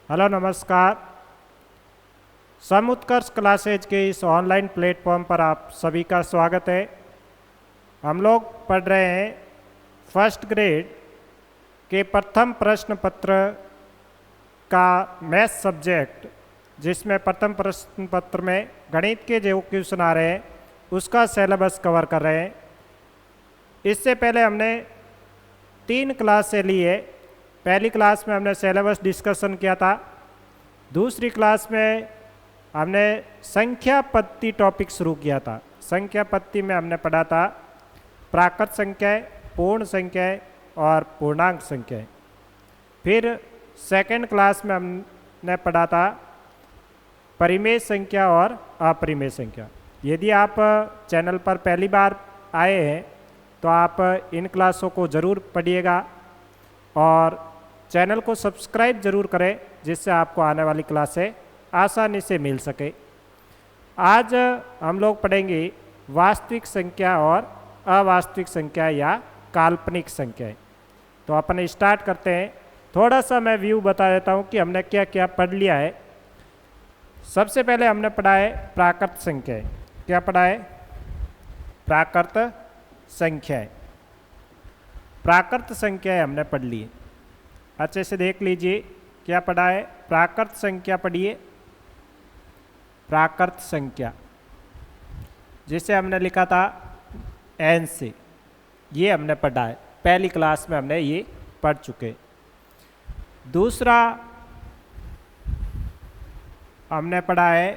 Hello नमस्कार। समुत्कर्ष classes के इस ऑनलाइन प्लेटफॉर्म पर आप सभी का स्वागत है। हम लोग पढ़ रहे हैं फर्स्ट ग्रेड के प्रथम प्रश्न पत्र का मैथ सब्जेक्ट, जिसमें प्रथम प्रश्न पत्र में गणित के जो क्वेश्चन आ रहे हैं उसका सिलेबस कवर कर रहे हैं। इससे पहले हमने 3 क्लास से लिए। पहली क्लास में हमने सिलेबस डिस्कशन किया था। दूसरी क्लास में हमने संख्या पत्ति टॉपिक शुरू किया था। संख्या पत्ति में हमने पढ़ा था प्राकृत संख्याएं, पूर्ण संख्याएं और पूर्णांक संख्याएं। फिर सेकंड क्लास में हमने पढ़ा था परिमेय संख्या और अपरिमेय संख्या। यदि आप चैनल पर पहली बार आए हैं तो आप इन क्लासों को ज़रूर पढ़िएगा और चैनल को सब्सक्राइब जरूर करें, जिससे आपको आने वाली क्लासें आसानी से मिल सके। आज हम लोग पढ़ेंगे वास्तविक संख्या और अवास्तविक संख्या या काल्पनिक संख्याएं। तो अपन स्टार्ट करते हैं। थोड़ा सा मैं व्यू बता देता हूं कि हमने क्या क्या पढ़ लिया है। सबसे पहले हमने पढ़ा है प्राकृत संख्याएं। क्या पढ़ा है? प्राकृत संख्याएं। प्राकृत संख्याएं हमने पढ़ ली। अच्छे से देख लीजिए क्या पढ़ा है। प्राकृत संख्या पढ़िए। प्राकृत संख्या जिसे हमने लिखा था n से, ये हमने पढ़ा है। पहली क्लास में हमने ये पढ़ चुके। दूसरा हमने पढ़ा है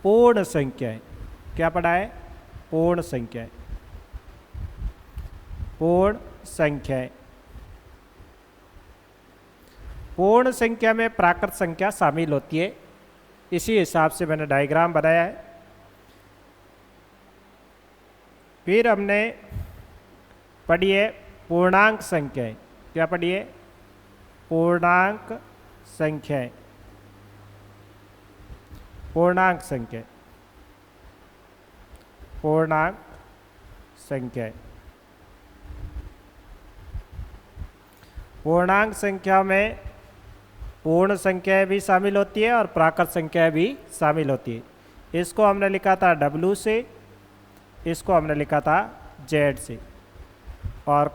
पूर्ण संख्याएं। क्या पढ़ा है? पूर्ण संख्याएं। पूर्ण संख्याएं। पूर्ण संख्या में प्राकृत संख्या शामिल होती है। इसी हिसाब से मैंने डायग्राम बनाया है। फिर हमने पढ़ी है पूर्णांक संख्याएं। क्या पढ़ी है? पूर्णांक संख्याएं। पूर्णांक संख्या। पूर्णांक संख्याएं। पूर्णांक संख्या में पूर्ण संख्याएं भी शामिल होती है और प्राकृत संख्याएं भी शामिल होती है। इसको हमने लिखा था W से, इसको हमने लिखा था Z से। और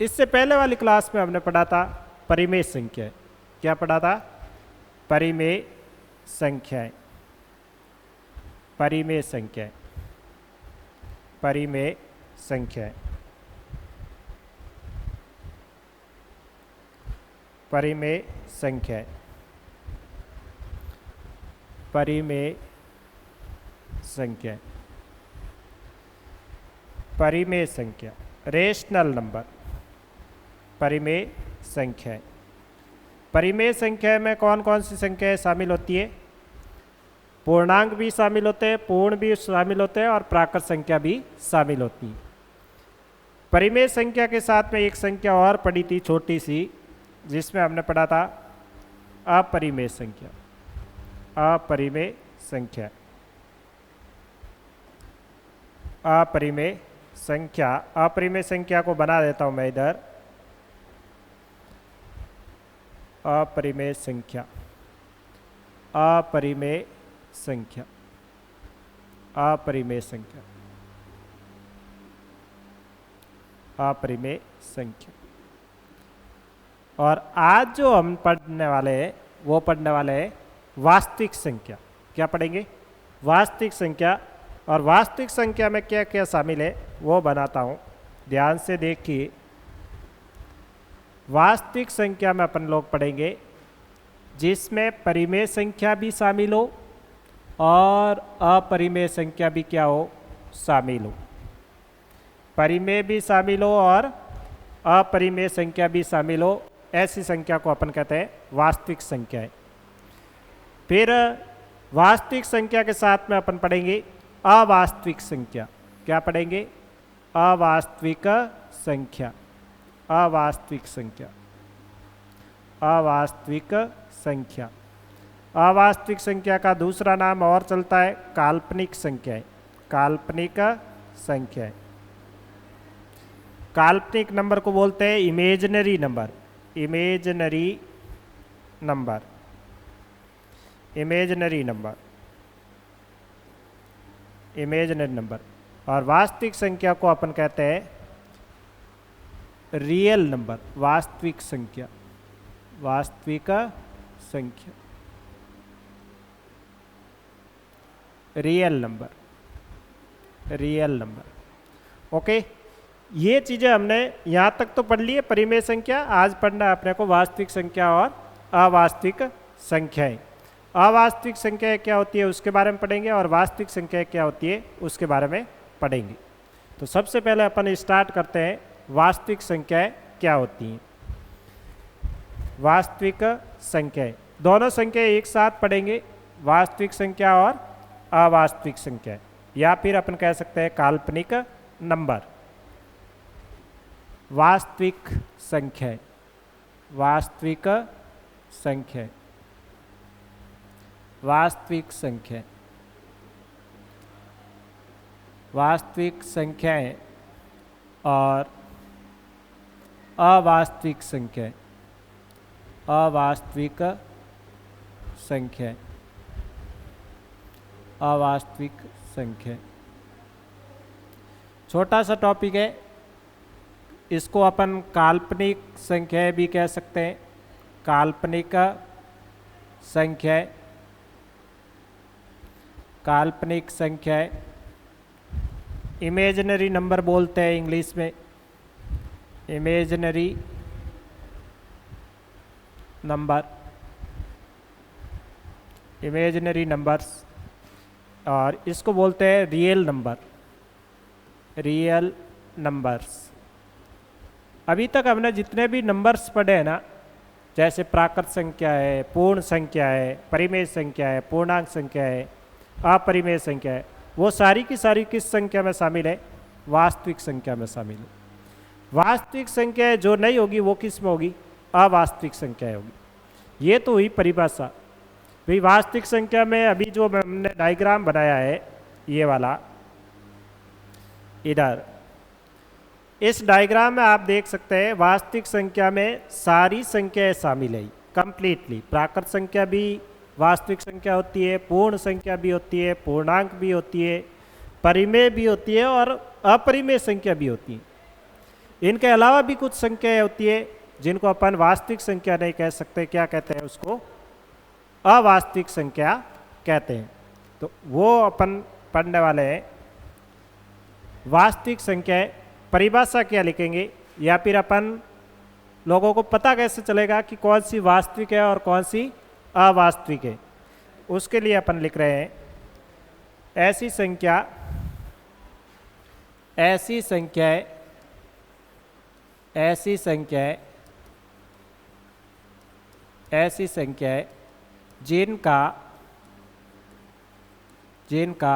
इससे पहले वाली क्लास में हमने पढ़ा था परिमेय संख्याएं। क्या पढ़ा था? परिमेय संख्याएं। परिमेय संख्याएं। परिमेय संख्याएं। परिमेय संख्याएं। परिमेय संख्या। परिमेय संख्या रेशनल नंबर। परिमेय संख्याएं। परिमेय संख्या में कौन कौन सी संख्याएं शामिल होती है? पूर्णांक भी शामिल होते हैं, पूर्ण भी शामिल होते हैं और प्राकृत संख्या भी शामिल होती है। परिमेय संख्या के साथ में एक संख्या और पढ़ी थी छोटी सी, जिसमें हमने पढ़ा था अपरिमेय संख्या। अपरिमेय संख्या। अपरिमेय संख्या। अपरिमेय संख्या को बना देता हूं मैं इधर। अपरिमेय संख्या। अपरिमेय संख्या। अपरिमेय संख्या। अपरिमेय संख्या। और आज जो हम पढ़ने वाले हैं वो पढ़ने वाले हैं वास्तविक संख्या। क्या पढ़ेंगे? वास्तविक संख्या। और वास्तविक संख्या में क्या क्या शामिल है वो बनाता हूँ, ध्यान से देखिए। वास्तविक संख्या में अपन लोग पढ़ेंगे जिसमें परिमेय संख्या भी शामिल हो और अपरिमेय संख्या भी क्या हो? शामिल हो। परिमेय भी शामिल हो और अपरिमेय संख्या भी शामिल हो, ऐसी संख्या को अपन कहते हैं वास्तविक संख्या है। फिर वास्तविक संख्या के साथ में अपन पढ़ेंगे अवास्तविक संख्या। क्या पढ़ेंगे? अवास्तविक संख्या। अवास्तविक संख्या। अवास्तविक संख्या। अवास्तविक संख्या का दूसरा नाम और चलता है काल्पनिक संख्या। काल्पनिक संख्या। काल्पनिक नंबर को बोलते हैं imaginary number. Imaginary number, imaginary number, imaginary number. और वास्तविक संख्या को अपन कहते हैं रियल नंबर, वास्तविक संख्या, वास्तविक संख्या, real number, real number. Okay, ये चीज़ें हमने यहाँ तक तो पढ़ ली है परिमेय संख्या। आज पढ़ना है अपने को वास्तविक संख्या और अवास्तविक संख्याएं। अवास्तविक संख्या क्या होती है उसके बारे में पढ़ेंगे और वास्तविक संख्या क्या होती है उसके बारे में पढ़ेंगे। तो सबसे पहले अपन स्टार्ट करते हैं वास्तविक संख्याएं क्या होती हैं। वास्तविक संख्याएं, दोनों संख्या एक साथ पढ़ेंगे, वास्तविक संख्या और अवास्तविक संख्या, या फिर अपन कह सकते हैं काल्पनिक नंबर। वास्तविक संख्या, वास्तविक संख्या, वास्तविक संख्या, वास्तविक संख्याएं और अवास्तविक संख्या, अवास्तविक संख्या, अवास्तविक संख्या। छोटा सा टॉपिक है, इसको अपन काल्पनिक संख्या भी कह सकते हैं। काल्पनिक संख्या, काल्पनिक संख्या, इमेजिनरी नंबर बोलते हैं इंग्लिश में, इमेजिनरी नंबर, इमेजिनरी नंबर्स। और इसको बोलते हैं रियल नंबर, रियल नंबर्स। अभी तक हमने जितने भी नंबर्स पढ़े हैं ना, जैसे प्राकृत संख्या है, पूर्ण संख्या है, परिमेय संख्या है, पूर्णांक संख्या है, अपरिमेय संख्या है, वो सारी की सारी किस संख्या में शामिल है? वास्तविक संख्या में शामिल है। वास्तविक संख्या जो नहीं होगी वो किस में होगी? अवास्तविक संख्या होगी। ये तो हुई परिभाषा। भाई वास्तविक संख्या में अभी जो हमने डायग्राम बनाया है ये वाला, इधर इस डायग्राम में आप देख सकते हैं वास्तविक संख्या में सारी संख्याएं शामिल है कंप्लीटली। प्राकृत संख्या भी वास्तविक संख्या होती है, पूर्ण संख्या भी होती है, पूर्णांक भी होती है, परिमेय भी होती है और अपरिमेय संख्या भी होती है। इनके अलावा भी कुछ संख्याएं होती है जिनको अपन वास्तविक संख्या नहीं कह सकते, क्या कहते हैं उसको? अवास्तविक संख्या कहते हैं। तो वो अपन पढ़ने वाले हैं। वास्तविक संख्या परिभाषा क्या लिखेंगे, या फिर अपन लोगों को पता कैसे चलेगा कि कौन सी वास्तविक है और कौन सी अवास्तविक है? उसके लिए अपन लिख रहे हैं ऐसी संख्या, ऐसी संख्याएं, ऐसी संख्याएं, ऐसी संख्याएं जिनका जिनका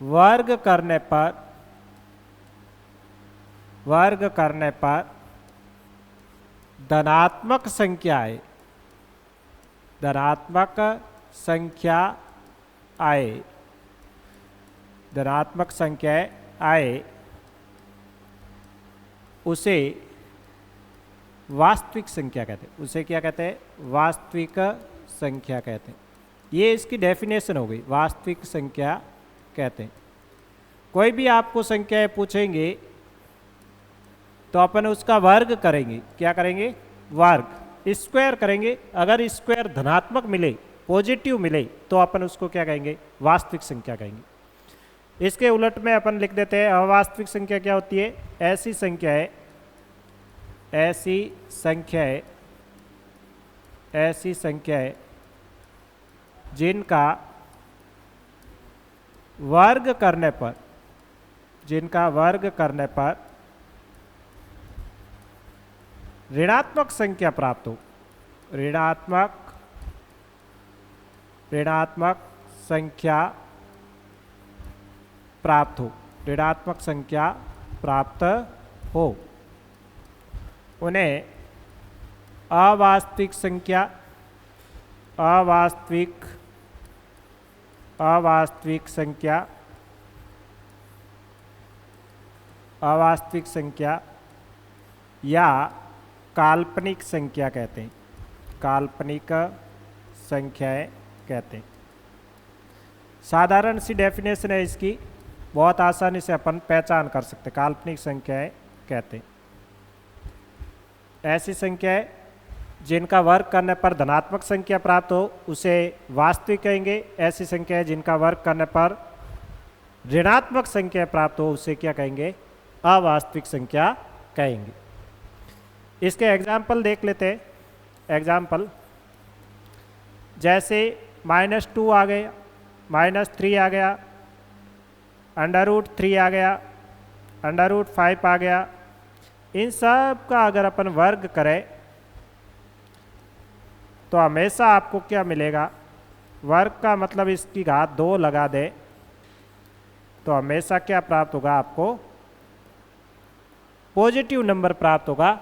वर्ग करने पर धनात्मक संख्या आए, धनात्मक संख्या आए, धनात्मक संख्या आए, उसे वास्तविक संख्या कहते हैं। उसे क्या कहते हैं? वास्तविक संख्या कहते हैं। ये इसकी डेफिनेशन हो गई, वास्तविक संख्या कहते हैं। कोई भी आपको संख्याएं पूछेंगे तो अपन उसका वर्ग करेंगे। क्या करेंगे? वर्ग, स्क्वायर करेंगे। अगर स्क्वायर धनात्मक मिले, पॉजिटिव मिले, तो अपन उसको क्या कहेंगे? वास्तविक संख्या कहेंगे। इसके उलट में अपन लिख देते हैं अवास्तविक संख्या क्या होती है? ऐसी संख्या है, ऐसी संख्या है, ऐसी संख्या है जिनका वर्ग करने पर, जिनका वर्ग करने पर ऋणात्मक संख्या प्राप्त हो, ऋणात्मक संख्या प्राप्त हो, ऋणात्मक संख्या प्राप्त हो, उन्हें अवास्तविक संख्या, अवास्तविक संख्या, अवास्तविक संख्या या काल्पनिक संख्या कहते हैं। काल्पनिक संख्याएं कहते हैं। साधारण सी डेफिनेशन है इसकी, बहुत आसानी से अपन पहचान कर सकते। काल्पनिक संख्याएं कहते हैं ऐसी संख्याएं जिनका वर्ग करने पर धनात्मक संख्या प्राप्त हो उसे वास्तविक कहेंगे। ऐसी संख्याएं जिनका वर्ग करने पर ऋणात्मक संख्या प्राप्त हो उसे क्या कहेंगे? अवास्तविक संख्या कहेंगे। इसके एग्जाम्पल देख लेते हैं। एग्जाम्पल जैसे -2 आ गया, -3 आ गया, √3 आ गया, √5 आ गया। इन सब का अगर अपन वर्ग करें तो हमेशा आपको क्या मिलेगा? वर्ग का मतलब इसकी घात 2 लगा दे तो हमेशा क्या प्राप्त होगा? आपको पॉजिटिव नंबर प्राप्त होगा,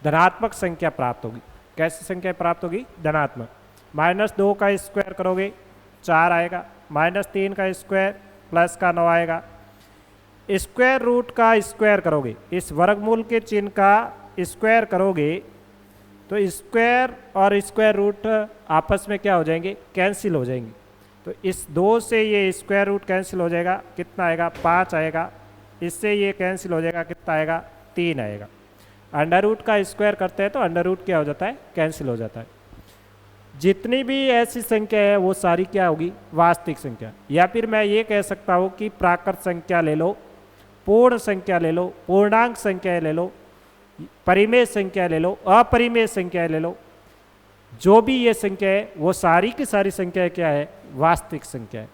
धनात्मक संख्या प्राप्त होगी। कैसी संख्या प्राप्त होगी? धनात्मक। -2 का स्क्वायर करोगे 4 आएगा, -3 का स्क्वायर प्लस का 9 आएगा। स्क्वायर रूट का स्क्वायर करोगे, इस वर्गमूल के चिन्ह का स्क्वायर करोगे तो स्क्वायर और स्क्वायर रूट आपस में क्या हो जाएंगे? कैंसिल हो जाएंगे। तो इस 2 से ये स्क्वायर रूट कैंसिल हो जाएगा, कितना आएगा? 5 आएगा। इससे ये कैंसिल हो जाएगा, कितना आएगा? 3 आएगा। अंडर रूट का स्क्वायर करते हैं तो अंडर रूट क्या हो जाता है? कैंसिल हो जाता है। जितनी भी ऐसी संख्या है वो सारी क्या होगी? वास्तविक संख्या। या फिर मैं ये कह सकता हूँ कि प्राकृत संख्या ले लो, पूर्ण संख्या ले लो, पूर्णांक संख्या ले लो, परिमेय संख्या ले लो, अपरिमेय संख्या ले लो, जो भी ये संख्या है वो सारी की सारी संख्या क्या है? वास्तविक संख्या है।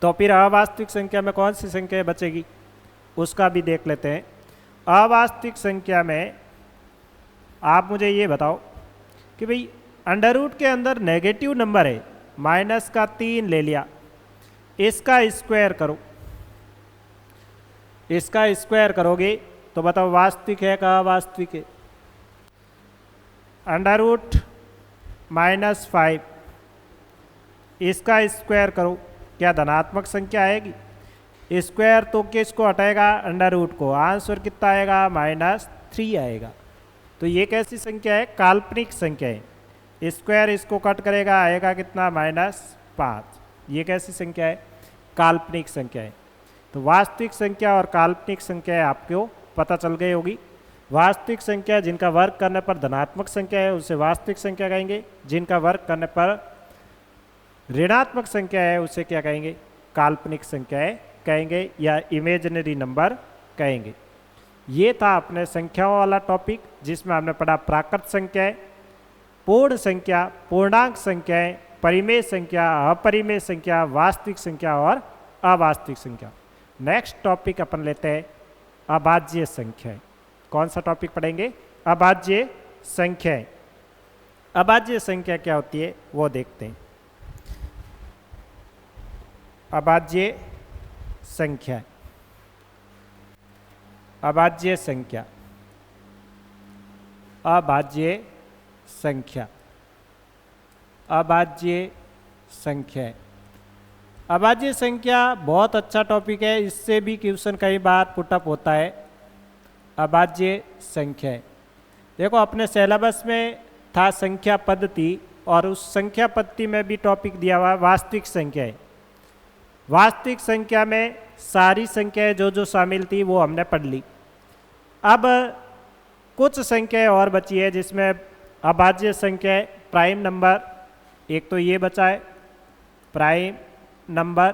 तो फिर अवास्तविक संख्या में कौन सी संख्या बचेगी उसका भी देख लेते हैं। अवास्तविक संख्या में आप मुझे ये बताओ कि भाई अंडर रूट के अंदर नेगेटिव नंबर है, -3 ले लिया, इसका स्क्वायर करो। इसका स्क्वायर करोगे तो बताओ वास्तविक है का अवास्तविक है? अंडर रूट -5 इसका स्क्वायर करो, क्या धनात्मक संख्या आएगी? स्क्वायर तो किसको हटाएगा? अंडर रूट को। आंसर कितना आएगा? -3 आएगा। तो ये कैसी संख्या है? काल्पनिक संख्या है। स्क्वायर इसको कट करेगा, आएगा कितना? -5। ये कैसी संख्या है? काल्पनिक संख्या है। तो वास्तविक संख्या और काल्पनिक संख्या आपको पता चल गई होगी। वास्तविक संख्या जिनका वर्ग करने पर धनात्मक संख्या है उसे वास्तविक संख्या कहेंगे। जिनका वर्ग करने पर ऋणात्मक संख्या है उसे क्या कहेंगे? काल्पनिक संख्याएं कहेंगे या इमेजिनरी नंबर कहेंगे। ये था अपने संख्याओं वाला टॉपिक जिसमें हमने पढ़ा प्राकृत संख्याएं, पूर्ण संख्या, पूर्णांक संख्याएं, परिमेय संख्या, अपरिमेय संख्या, वास्तविक संख्या और अवास्तविक संख्या। नेक्स्ट टॉपिक अपन लेते हैं अभाज्य संख्याएं। कौन सा टॉपिक पढ़ेंगे? अभाज्य संख्याएं। अभाज्य संख्या क्या होती है वो देखते हैं। अभाज्य संख्या, अभाज्य संख्या, अभाज्य संख्या, अभाज्य संख्या। अभाज्य संख्या बहुत अच्छा टॉपिक है, इससे भी क्वेश्चन कई बार पुटअप होता है। अभाज्य संख्या देखो अपने सिलेबस में था संख्या पद्धति और उस संख्या पद्धति में भी टॉपिक दिया हुआ वास्तविक संख्या है। वास्तविक संख्या में सारी संख्याएं जो जो शामिल थी वो हमने पढ़ ली। अब कुछ संख्याएं और बची है जिसमें अभाज्य संख्या प्राइम नंबर, एक तो ये बचा है प्राइम नंबर,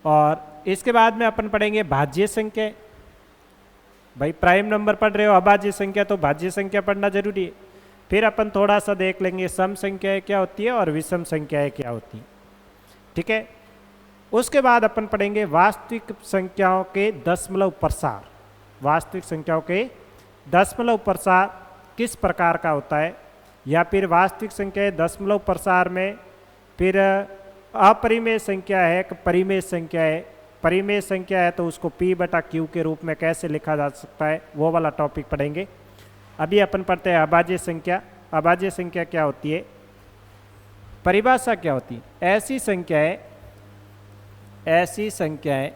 और इसके बाद में अपन पढ़ेंगे भाज्य संख्या। भाई प्राइम नंबर पढ़ रहे हो, अभाज्य संख्या, तो भाज्य संख्या पढ़ना जरूरी है। फिर अपन थोड़ा सा देख लेंगे सम संख्याएं क्या होती है और विषम संख्याएं क्या होती है। ठीक है, उसके बाद अपन पढ़ेंगे वास्तविक संख्याओं के दशमलव प्रसार। वास्तविक संख्याओं के दशमलव प्रसार किस प्रकार का होता है, या फिर वास्तविक संख्या दशमलव प्रसार में फिर अपरिमेय संख्या है कि परिमेय संख्या है। परिमेय संख्या है तो उसको P/Q के रूप में कैसे लिखा जा सकता है, वो वाला टॉपिक पढ़ेंगे। अभी अपन पढ़ते हैं अभाज्य संख्या। अभाज्य संख्या क्या होती है, परिभाषा क्या होती है? ऐसी संख्याएं, ऐसी संख्याएं,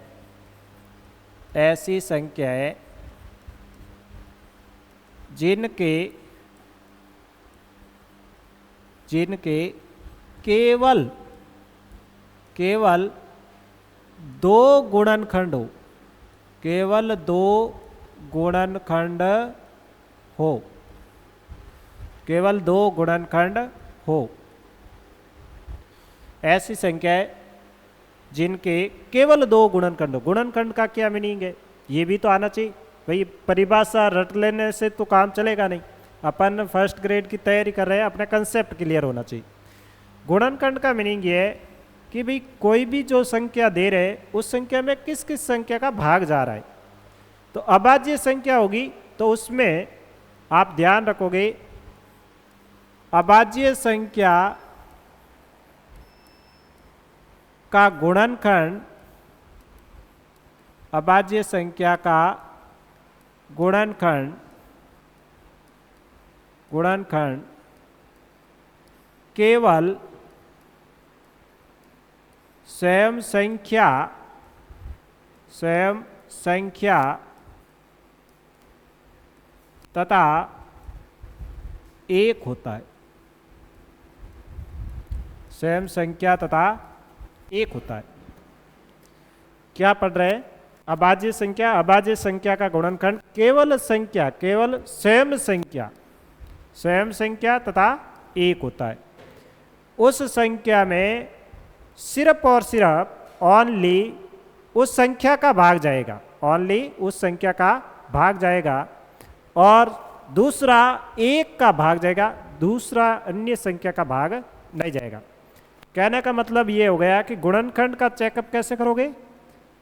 ऐसी संख्याएं जिनके जिनके केवल केवल दो गुणनखंड हो, केवल दो गुणनखंड हो, केवल दो गुणनखंड हो। ऐसी संख्या है जिनके केवल दो गुणनखंड हो। गुणनखंड का क्या मीनिंग है ये भी तो आना चाहिए भाई, परिभाषा रट लेने से तो काम चलेगा नहीं। अपन फर्स्ट ग्रेड की तैयारी कर रहे हैं, अपना कंसेप्ट क्लियर होना चाहिए। गुणनखंड का मीनिंग ये है कि भाई कोई भी जो संख्या दे रहे उस संख्या में किस किस संख्या का भाग जा रहा है। तो अभाज्य संख्या होगी तो उसमें आप ध्यान रखोगे अभाज्य संख्या का गुणनखंड, अभाज्य संख्या का गुणनखंड केवल स्वयं संख्या तथा एक होता है। स्वयं संख्या तथा एक होता है। क्या पढ़ रहे हैं? अभाज्य संख्या, अभाज्य संख्या का गुणनखंड केवल संख्या, केवल स्वयं संख्या तथा एक होता है। उस संख्या में सिर्फ और सिर्फ ओनली उस संख्या का भाग जाएगा, ओनली उस संख्या का भाग जाएगा, और दूसरा एक का भाग जाएगा, दूसरा अन्य संख्या का भाग नहीं जाएगा। कहने का मतलब ये हो गया कि गुणनखंड का चेकअप कैसे करोगे?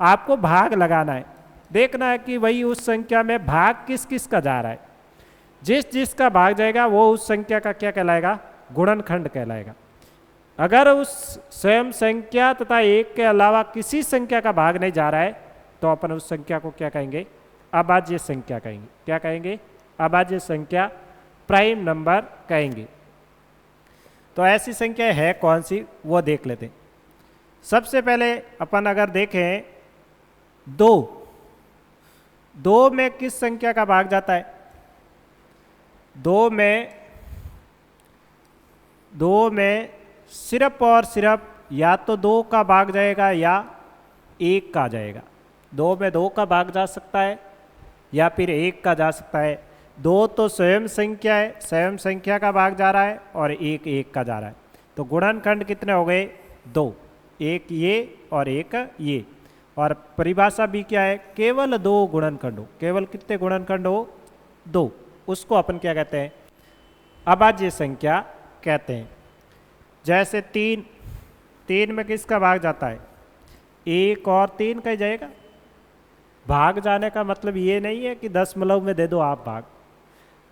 आपको भाग लगाना है, देखना है कि वही उस संख्या में भाग किस किस का जा रहा है। जिस जिसका भाग जाएगा वो उस संख्या का क्या कहलाएगा? गुणनखंड कहलाएगा। अगर उस स्वयं संख्या तथा एक के अलावा किसी संख्या का भाग नहीं जा रहा है तो अपन उस संख्या को क्या कहेंगे? अभाज्य संख्या कहेंगे। क्या कहेंगे? अभाज्य संख्या, प्राइम नंबर कहेंगे। तो ऐसी संख्या है कौन सी वो देख लेते हैं। सबसे पहले अपन अगर देखें दो में किस संख्या का भाग जाता है? दो में सिर्फ और सिर्फ या तो दो का भाग जाएगा या एक का जाएगा। दो में दो का भाग जा सकता है या फिर एक का जा सकता है। दो तो स्वयं संख्या है, स्वयं संख्या का भाग जा रहा है, और एक एक का जा रहा है। तो गुणनखंड कितने हो गए? दो, एक ये और एक ये। और परिभाषा भी क्या है? केवल दो गुणनखंड हो। केवल कितने गुणनखंड हो? दो। उसको अपन क्या कहते हैं? अभाज्य संख्या कहते हैं। जैसे तीन में किसका भाग जाता है? एक और तीन का ही जाएगा। भाग जाने का मतलब ये नहीं है कि दशमलव में दे दो आप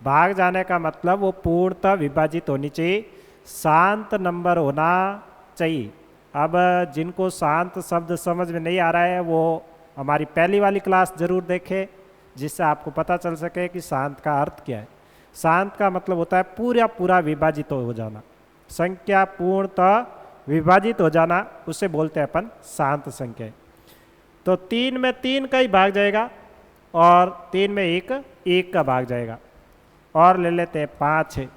भाग जाने का मतलब वो पूर्णतः विभाजित होनी चाहिए, शांत नंबर होना चाहिए। अब जिनको शांत शब्द समझ में नहीं आ रहा है वो हमारी पहली वाली क्लास जरूर देखें, जिससे आपको पता चल सके कि शांत का अर्थ क्या है। शांत का मतलब होता है पूरा विभाजित हो जाना, संख्या पूर्णतः विभाजित हो जाना, उसे बोलते हैं अपन शांत संख्या। तो तीन में तीन का ही भाग जाएगा और तीन में एक का भाग जाएगा। और ले लेते हैं 5 है,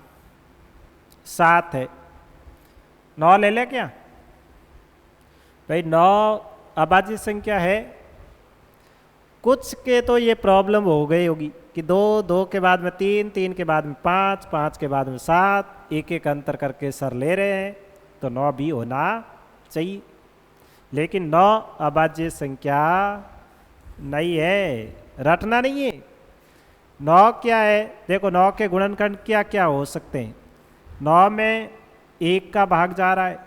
7 है, 9 ले ले क्या भाई? 9 अभाज्य संख्या है। कुछ के तो ये प्रॉब्लम हो गई होगी कि दो के बाद में 3 के बाद में 5 के बाद में 7, एक अंतर करके सर ले रहे हैं, तो 9 भी होना चाहिए। लेकिन 9 अभाज्य संख्या नहीं है, रटना नहीं है। 9 क्या है? देखो 9 के गुणनखंड क्या क्या हो सकते हैं? 9 में 1 का भाग जा रहा है,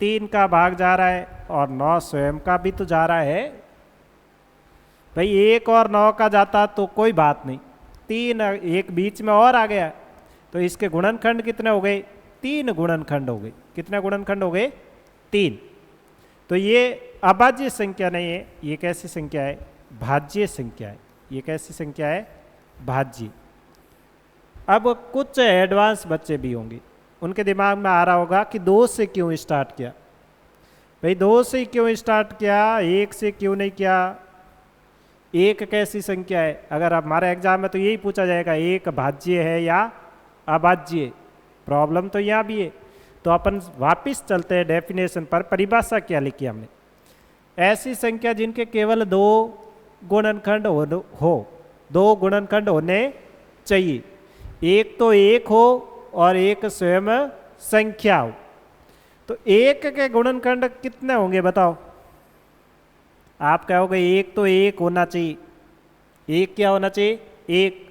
3 का भाग जा रहा है, और 9 स्वयं का भी तो जा रहा है भाई। 1 और 9 का जाता तो कोई बात नहीं, 3 एक बीच में और आ गया, तो इसके गुणनखंड कितने हो गए? 3 गुणनखंड हो गए। कितने गुणनखंड हो गए? 3। तो ये अभाज्य संख्या नहीं है, ये कैसी संख्या है? भाज्य संख्या है। ये कैसी संख्या है? भाज्य। अब कुछ एडवांस बच्चे भी होंगे, उनके दिमाग में आ रहा होगा कि 2 से क्यों स्टार्ट किया भाई? 2 से क्यों स्टार्ट किया, 1 से क्यों नहीं किया? 1 कैसी संख्या है? अगर हमारे एग्जाम में तो यही पूछा जाएगा, 1 भाज्य है या अभाज्य? प्रॉब्लम तो यहाँ भी है। तो अपन वापस चलते हैं डेफिनेशन पर। परिभाषा क्या लिखी हमने? ऐसी संख्या जिनके केवल दो गुणनखंड हो, दो गुणनखंड होने चाहिए, एक तो एक हो और एक स्वयं संख्या हो। तो एक के गुणनखंड कितने होंगे बताओ? आप कहोगे एक तो एक होना चाहिए। एक क्या होना चाहिए? एक।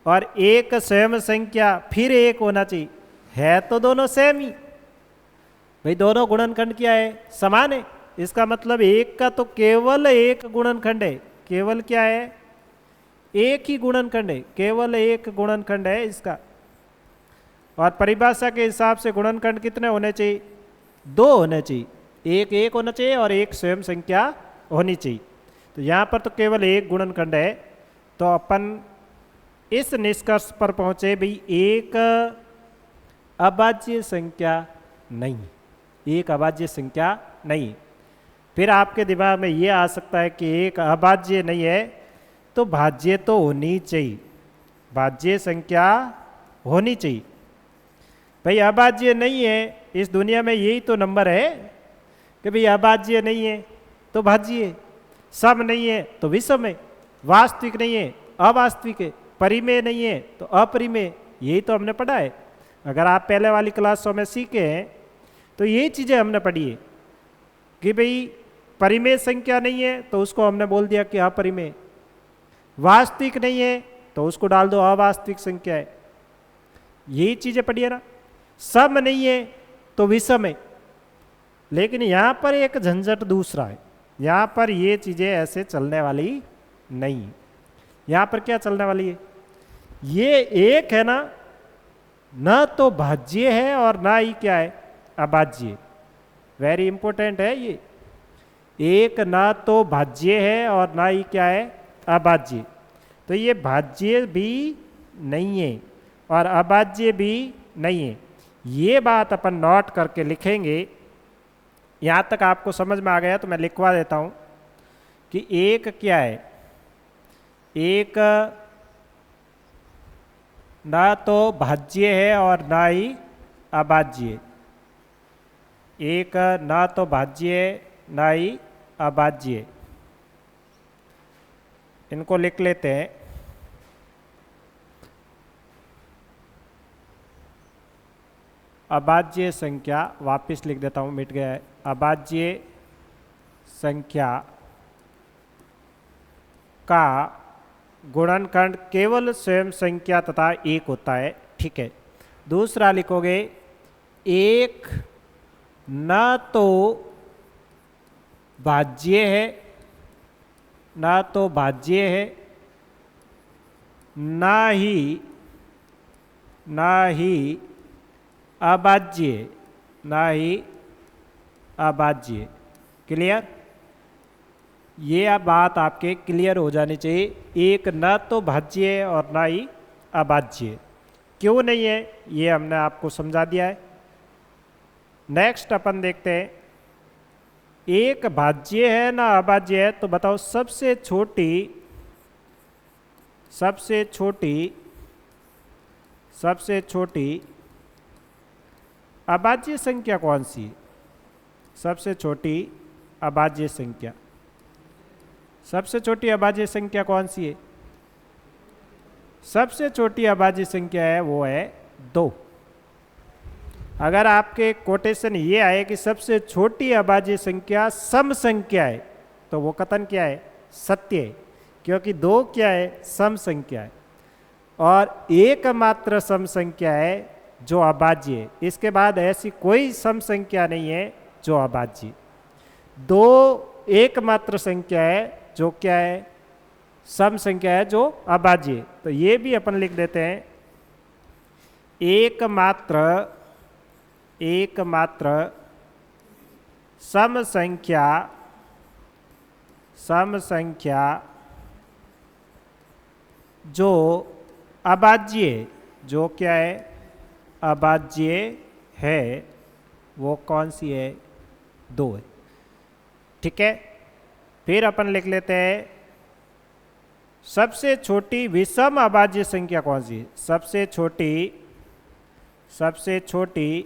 और एक स्वयं संख्या फिर एक होना चाहिए। है तो दोनों सेम ही भाई, दोनों गुणनखंड क्या है? समान है। इसका मतलब एक का तो केवल एक गुणनखंड है। केवल क्या है? एक ही गुणनखंड है, केवल एक गुणनखंड है इसका। और परिभाषा के हिसाब से गुणनखंड कितने होने चाहिए? दो होने चाहिए। एक एक होना चाहिए और एक स्वयं संख्या होनी चाहिए। तो यहाँ पर तो केवल एक गुणनखंड है। तो अपन इस निष्कर्ष पर पहुंचे भी एक अभाज्य संख्या नहीं, एक अभाज्य संख्या नहीं। फिर आपके दिमाग में ये आ सकता है कि एक अभाज्य नहीं है तो भाज्य तो होनी चाहिए, भाज्य संख्या होनी चाहिए। भाई अभाज्य नहीं है, इस दुनिया में यही तो नंबर है कि भाई अभाज्य नहीं है तो भाज्य है, सम नहीं है तो विषम है, वास्तविक नहीं है अवास्तविक है, परिमेय नहीं है तो अपरिमेय। यही तो हमने पढ़ा है। अगर आप पहले वाली क्लासों में सीखे हैं तो यही चीज़ें हमने पढ़ी है कि भाई परिमेय संख्या नहीं है तो उसको हमने बोल दिया कि अपरिमेय, वास्तविक नहीं है तो उसको डाल दो अवास्तविक संख्या है। यही चीज़ें पढ़ी है ना। सम नहीं है तो विषम है। लेकिन यहाँ पर एक झंझट दूसरा है, यहाँ पर ये चीज़ें ऐसे चलने वाली नहीं। यहाँ पर क्या चलने वाली है? ये एक है ना, न तो भाज्य है और ना ही क्या है? अभाज्य। वेरी इंपॉर्टेंट है ये। एक ना तो भाज्य है और ना ही क्या है? अभाज्य। तो ये भाज्य भी नहीं है और अभाज्य भी नहीं है। ये बात अपन नोट करके लिखेंगे। यहाँ तक आपको समझ में आ गया तो मैं लिखवा देता हूँ कि एक क्या है? एक ना तो भाज्य है और ना ही अभाज्य। एक ना तो भाज्य है ना ही अभाज्य। इनको लिख लेते हैं। अभाज्य संख्या, वापस लिख देता हूँ, मिट गया है। अभाज्य संख्या का गुणनखंड केवल स्वयं संख्या तथा एक होता है। ठीक है। दूसरा लिखोगे एक न तो भाज्य है, ना तो भाज्य है, ना ही अभाज्य, ना ही अभाज्य। क्लियर? ये बात आपके क्लियर हो जानी चाहिए। एक न तो भाज्य है और ना ही अभाज्य। क्यों नहीं है ये हमने आपको समझा दिया है। नेक्स्ट अपन देखते हैं, एक भाज्य है ना अभाज्य है, तो बताओ सबसे छोटी अभाज्य संख्या कौन सी है? सबसे छोटी अभाज्य संख्या, सबसे छोटी अभाज्य संख्या कौन सी है? सबसे छोटी अभाज्य संख्या है वो है 2। अगर आपके कोटेशन ये आए कि सबसे छोटी अभाज्य संख्या सम संख्या है तो वो कथन क्या है? सत्य है, क्योंकि 2 क्या है? सम संख्या है और एकमात्र सम संख्या है जो अभाज्य है। इसके बाद ऐसी कोई सम संख्या नहीं है जो अभाज्य। 2 एकमात्र संख्या है जो क्या है? सम संख्या है जो अभाज्य। तो ये भी अपन लिख देते हैं, एकमात्र सम संख्या जो अभाज्य, जो क्या है? अभाज्य है, वो कौन सी है? 2 है। ठीक है। फिर अपन लिख लेते हैं सबसे छोटी विषम अभाज्य संख्या कौन सी है? सबसे छोटी सबसे छोटी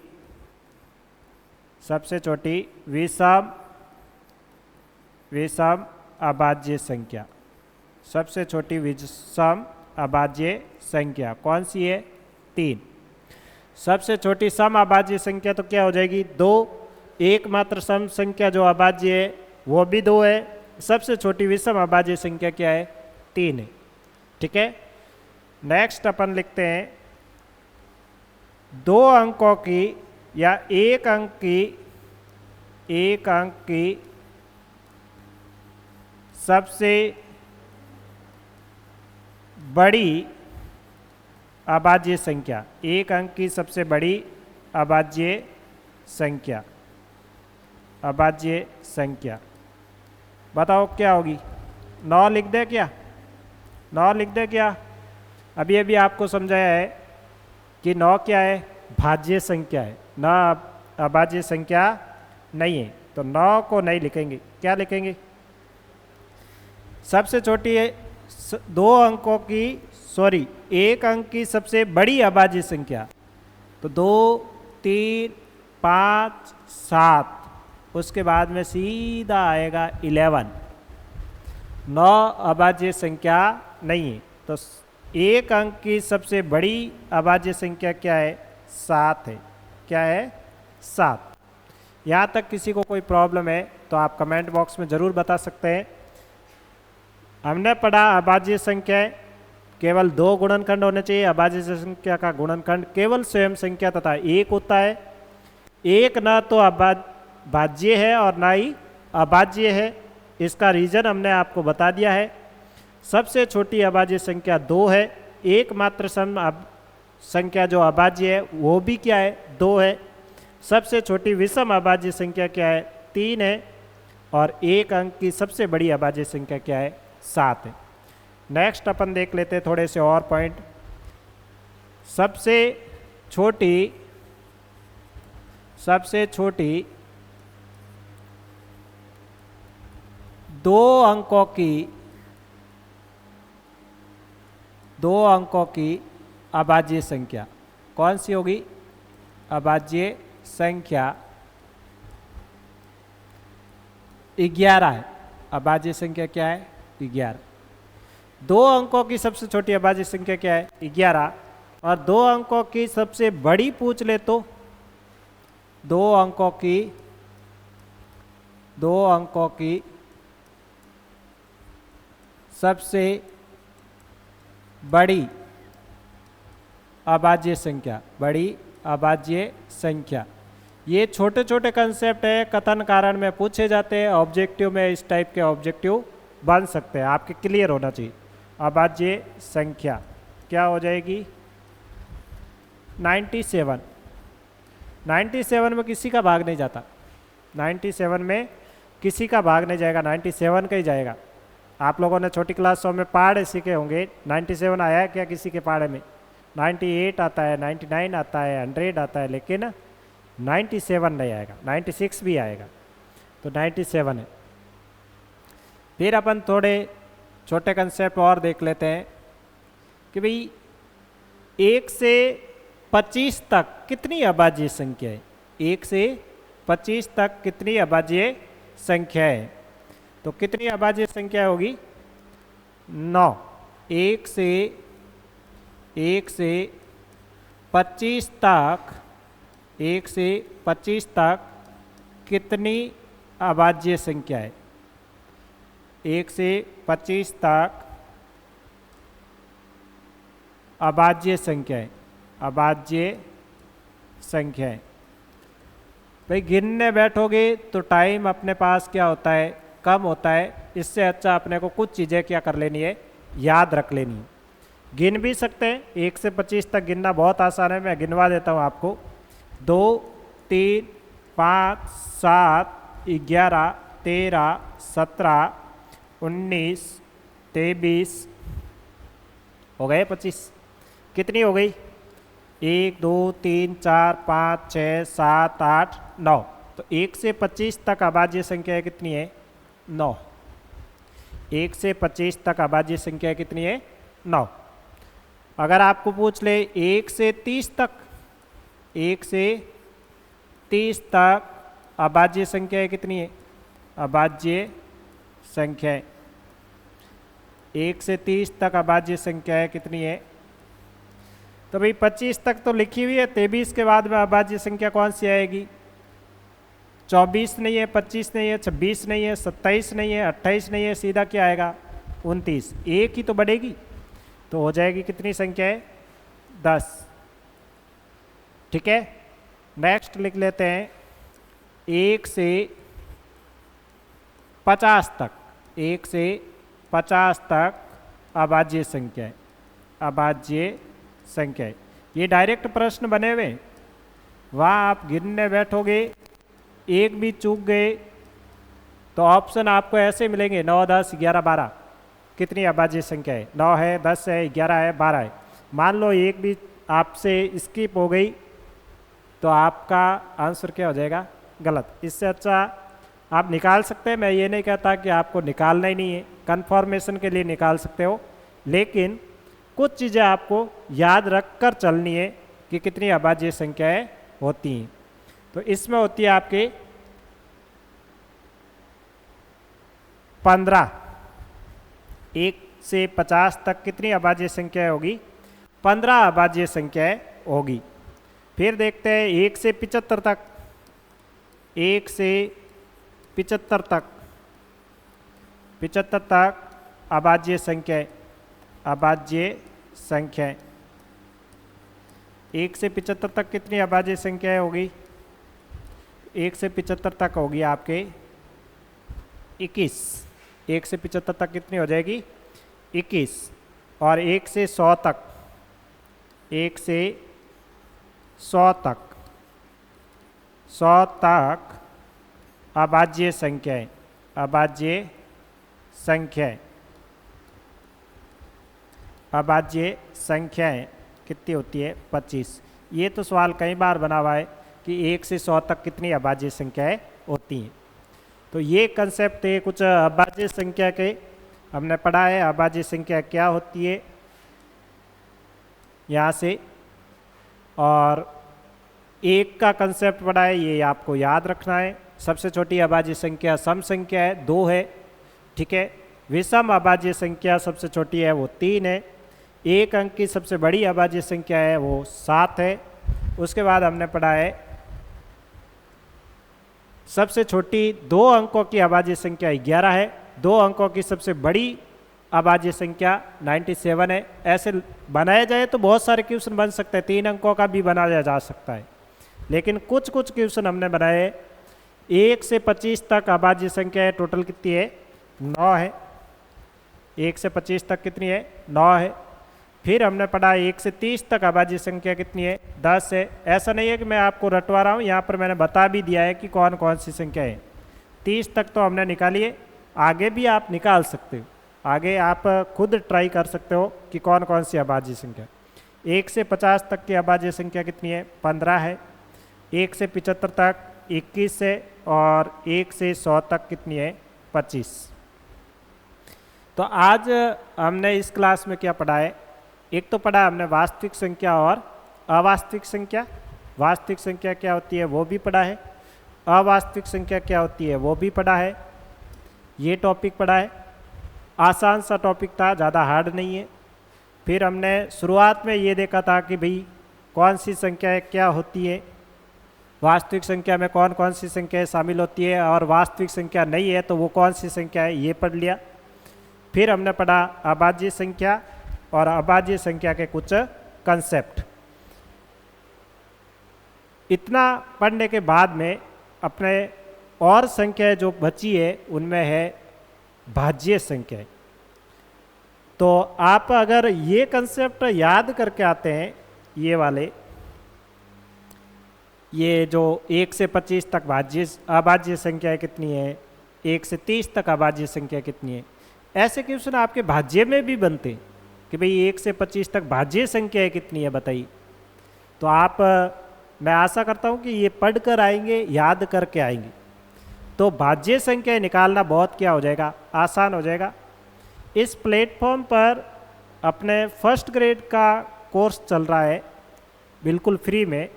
विषम अभाज्य संख्या। सबसे छोटी विषम अभाज्य संख्या कौन सी है? 3। सबसे छोटी सम अभाज्य संख्या तो क्या हो जाएगी? 2। एकमात्र सम संख्या जो अभाज्य है वो भी 2 है। सबसे छोटी विषम अभाज्य संख्या क्या है? 3 है। ठीक है, नेक्स्ट अपन लिखते हैं 2 अंकों की या एक अंक की सबसे बड़ी अभाज्य संख्या। एक अंक की सबसे बड़ी अभाज्य संख्या बताओ क्या होगी? 9 लिख दे क्या? 9 लिख दे क्या? अभी आपको समझाया है कि 9 क्या है? भाज्य संख्या है, ना अभाज्य संख्या नहीं है। तो 9 को नहीं लिखेंगे, क्या लिखेंगे? सबसे छोटी है 2 अंकों की, सॉरी, एक अंक की सबसे बड़ी अभाज्य संख्या। तो 2, 3, 5, 7, उसके बाद में सीधा आएगा 11। 9 अभाज्य संख्या नहीं है। तो एक अंक की सबसे बड़ी अभाज्य संख्या क्या है? 7 है। क्या है? 7। यहाँ तक किसी को कोई प्रॉब्लम है तो आप कमेंट बॉक्स में ज़रूर बता सकते हैं। हमने पढ़ा अभाज्य संख्या केवल 2 गुणनखंड होने चाहिए। अभाज्य संख्या का गुणनखंड केवल स्वयं संख्या तथा 1 होता है। एक ना तो भाज्य है और ना ही अभाज्य है। इसका रीजन हमने आपको बता दिया है। सबसे छोटी अभाज्य संख्या 2 है। एकमात्र सम संख्या जो अभाज्य है वो भी क्या है? 2 है। सबसे छोटी विषम अभाज्य संख्या क्या है? 3 है। और एक अंक की सबसे बड़ी अभाज्य संख्या क्या है? 7 है। नेक्स्ट अपन देख लेते हैं थोड़े से और पॉइंट। सबसे छोटी 2 अंकों की अभाज्य संख्या कौन सी होगी? अभाज्य संख्या 11 है। अभाज्य संख्या क्या है? 11। 2 अंकों की सबसे छोटी अभाज्य संख्या क्या है? 11। और 2 अंकों की सबसे बड़ी पूछ ले तो 2 अंकों की सबसे बड़ी अभाज्य संख्या। ये छोटे छोटे कंसेप्ट है, कथन कारण में पूछे जाते हैं। ऑब्जेक्टिव में इस टाइप के ऑब्जेक्टिव बन सकते हैं, आपके क्लियर होना चाहिए। अभाज्य संख्या क्या हो जाएगी? 97। 97 में किसी का भाग नहीं जाता। 97 में किसी का भाग नहीं जाएगा, 97 का ही जाएगा। आप लोगों ने छोटी क्लासों में पहाड़े सीखे होंगे। 97 आया है क्या किसी के पहाड़े में? 98 आता है, 99 आता है, 100 आता है, लेकिन 97 नहीं आएगा। 96 भी आएगा, तो 97 है। फिर अपन थोड़े छोटे कंसेप्ट और देख लेते हैं कि भाई 1 से 25 तक कितनी अभाज्य संख्या है? 1 से 25 तक कितनी अभाज्य संख्या है? तो कितनी अभाज्य संख्या होगी? 9। 1 से 25 तक कितनी अभाज्य संख्या है? 1 से 25 तक अभाज्य संख्या है। भाई गिनने बैठोगे तो टाइम अपने पास क्या होता है? कम होता है। इससे अच्छा अपने को कुछ चीज़ें क्या कर लेनी है? याद रख लेनी है। गिन भी सकते हैं। 1 से 25 तक गिनना बहुत आसान है, मैं गिनवा देता हूँ आपको। 2, 3, 5, 7, 11, 13, 17, 19, 23 हो गए 25। कितनी हो गई? 1, 2, 3, 4, 5, 6, 7, 8, 9। तो 1 से 25 तक अभाज्य संख्या कितनी है? 9। 1 से 25 तक अभाज्य संख्या कितनी है? 9। अगर आपको पूछ ले 1 से 30 तक 1 से 30 तक अभाज्य संख्याएं कितनी है? अभाज्य संख्याएं 1 से 30 तक अभाज्य संख्याएं कितनी है? तो भाई 25 तक तो लिखी हुई है, 23 के बाद में अभाज्य संख्या कौन सी आएगी? 24 नहीं है, 25 नहीं है, 26 नहीं है, 27 नहीं है, 28 नहीं है, सीधा क्या आएगा? 29। एक ही तो बढ़ेगी, तो हो जाएगी कितनी संख्या है? 10। ठीक है, नेक्स्ट लिख लेते हैं 1 से 50 तक। 1 से 50 तक अभाज्य संख्या, अभाज्य संख्या। ये डायरेक्ट प्रश्न बने हुए, वहाँ आप गिनने बैठोगे, एक भी चूक गए तो ऑप्शन आपको ऐसे मिलेंगे 9, 10, 11, 12। कितनी अभाज्य संख्या है? 9 है, 10 है, 11 है, 12 है। मान लो एक भी आपसे स्किप हो गई तो आपका आंसर क्या हो जाएगा? गलत। इससे अच्छा आप निकाल सकते हैं, मैं ये नहीं कहता कि आपको निकालना ही नहीं है, कन्फर्मेशन के लिए निकाल सकते हो, लेकिन कुछ चीज़ें आपको याद रख कर चलनी है कि कितनी अभाज्य संख्याएं होती हैं। तो इसमें होती है आपके 15। 1 से 50 तक कितनी अभाज्य संख्याएं होगी? 15 अभाज्य संख्याएं होगी। फिर देखते हैं 1 से 75 तक। 1 से 75 तक, 75 तक अभाज्य संख्याएं, अभाज्य संख्याएं 1 से 75 तक कितनी अभाज्य संख्याएं होगी? 1 से 75 तक होगी आपके 21। 1 से 75 तक कितनी हो जाएगी? 21। और 1 से 100 तक, 1 से 100 तक, 100 तक अभाज्य संख्याएं, अभाज्य संख्याएं, अभाज्य संख्याएं कितनी होती है? 25। ये तो सवाल कई बार बना हुआ है कि 1 से 100 तक कितनी अभाज्य संख्याएं होती हैं। तो ये कंसेप्ट है कुछ अभाज्य संख्या के, हमने पढ़ा है अभाज्य संख्या क्या होती है यहाँ से, और एक का कंसेप्ट पढ़ा है, ये आपको याद रखना है। सबसे छोटी अभाज्य संख्या सम संख्या है, 2 है। ठीक है, विषम अभाज्य संख्या सबसे छोटी है, वो 3 है। एक अंक की सबसे बड़ी अभाज्य संख्या है, वो 7 है। उसके बाद हमने पढ़ा है सबसे छोटी 2 अंकों की अभाज्य संख्या 11 है, 2 अंकों की सबसे बड़ी अभाज्य संख्या 97 है। ऐसे बनाया जाए तो बहुत सारे क्वेश्चन बन सकते हैं, 3 अंकों का भी बनाया जा सकता है, लेकिन कुछ कुछ क्वेश्चन हमने बनाए। 1 से 25 तक अभाज्य संख्या है, टोटल कितनी है? 9 है। 1 से 25 तक कितनी है? 9 है। फिर हमने पढ़ा 1 से 30 तक अभाज्य संख्या कितनी है? 10 है। ऐसा नहीं है कि मैं आपको रटवा रहा हूँ, यहाँ पर मैंने बता भी दिया है कि कौन कौन सी संख्या है। 30 तक तो हमने निकाली है, आगे भी आप निकाल सकते हो, आगे आप खुद ट्राई कर सकते हो कि कौन कौन सी अभाज्य संख्या। 1 से 50 तक की अभाज्य संख्या कितनी है? 15 है। 1 से 75 तक 21 है, और 1 से 100 तक कितनी है? 25। तो आज हमने इस क्लास में क्या पढ़ा है? एक तो पढ़ा हमने वास्तविक संख्या और अवास्तविक संख्या। वास्तविक संख्या क्या होती है वो भी पढ़ा है, अवास्तविक संख्या क्या होती है वो भी पढ़ा है। ये टॉपिक पढ़ा है, आसान सा टॉपिक था, ज़्यादा हार्ड नहीं है। फिर हमने शुरुआत में ये देखा था कि भाई कौन सी संख्याएं क्या होती है, वास्तविक संख्या में कौन कौन सी संख्याएं शामिल होती है, और वास्तविक संख्या नहीं है तो वो कौन सी संख्या है, ये पढ़ लिया। फिर हमने पढ़ा अभाज्य संख्या और अभाज्य संख्या के कुछ कंसेप्ट। इतना पढ़ने के बाद में अपने और संख्याएं जो बची है उनमें है भाज्य संख्या। तो आप अगर ये कंसेप्ट याद करके आते हैं, ये वाले, ये जो 1 से 25 तक अभाज्य संख्या कितनी है, 1 से 30 तक अभाज्य संख्या कितनी है, ऐसे क्वेश्चन आपके भाज्य में भी बनते हैं कि भाई 1 से 25 तक भाज्य संख्या कितनी है बताइए। तो आप, मैं आशा करता हूँ कि ये पढ़ कर आएंगे, याद करके आएंगे, तो भाज्य संख्या निकालना बहुत क्या हो जाएगा, आसान हो जाएगा। इस प्लेटफॉर्म पर अपने फर्स्ट ग्रेड का कोर्स चल रहा है बिल्कुल फ्री में,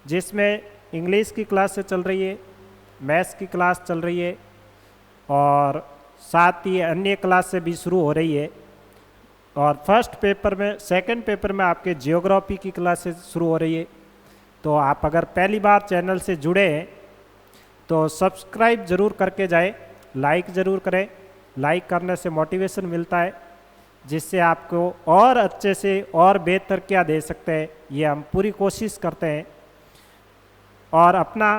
जिसमें इंग्लिश की क्लासें चल रही है, मैथ्स की क्लास चल रही है और साथ ही अन्य क्लासें भी शुरू हो रही है। और सेकंड पेपर में आपके जियोग्राफी की क्लासेस शुरू हो रही है। तो आप अगर पहली बार चैनल से जुड़े हैं तो सब्सक्राइब ज़रूर करके जाए, लाइक ज़रूर करें। लाइक करने से मोटिवेशन मिलता है, जिससे आपको और अच्छे से और बेहतर क्या दे सकते हैं ये हम पूरी कोशिश करते हैं। और अपना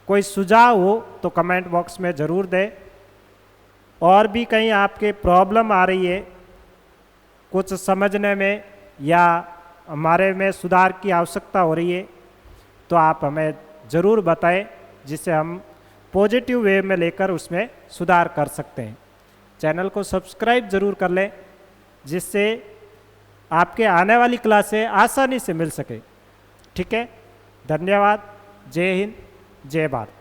कोई सुझाव हो तो कमेंट बॉक्स में ज़रूर दें। और भी कहीं आपके प्रॉब्लम आ रही है कुछ समझने में या हमारे में सुधार की आवश्यकता हो रही है तो आप हमें ज़रूर बताएं, जिससे हम पॉजिटिव वे में लेकर उसमें सुधार कर सकते हैं। चैनल को सब्सक्राइब ज़रूर कर लें, जिससे आपके आने वाली क्लासें आसानी से मिल सके। ठीक है, धन्यवाद। जय हिंद, जय भारत।